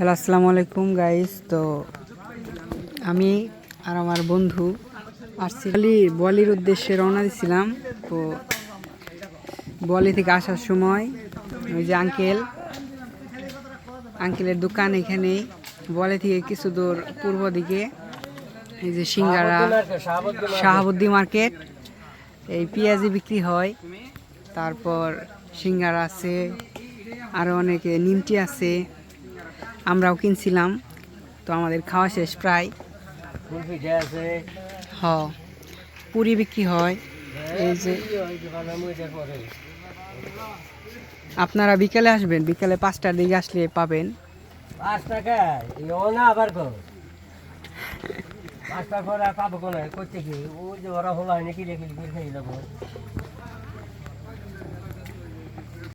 Hello, আসসালামু আলাইকুম guys. তো আমি আর আমার বন্ধু আসছি বলির উদ্দেশ্যে রওনা দিছিলাম। তো বলি থেকে আসার সময় ওই যে আঙ্কেলের দোকান এখানেই, বলি থেকে কিছু দূর পূর্ব দিকে এই যে সিঙ্গারা শাহাবুদ্দি মার্কেট, এই পেঁয়াজি বিক্রি হয়। তারপর সিঙ্গারা আছে, আরও অনেকে নিমটি আছে, আমরাও কিনছিলাম। তো আমাদের খাওয়া শেষ প্রায়। হ, পুরি বিক্রি হয়। এই যে আপনারা বিকেলে আসবেন, বিকেলে 5টার দিকে আসলে পাবেন। 5 টাকা না আবার কো 5 টাকা পরে পাবো কোন করতে কি ওই যে ওরা হলো হয় নাকি রেখে খেয়ে যাবো।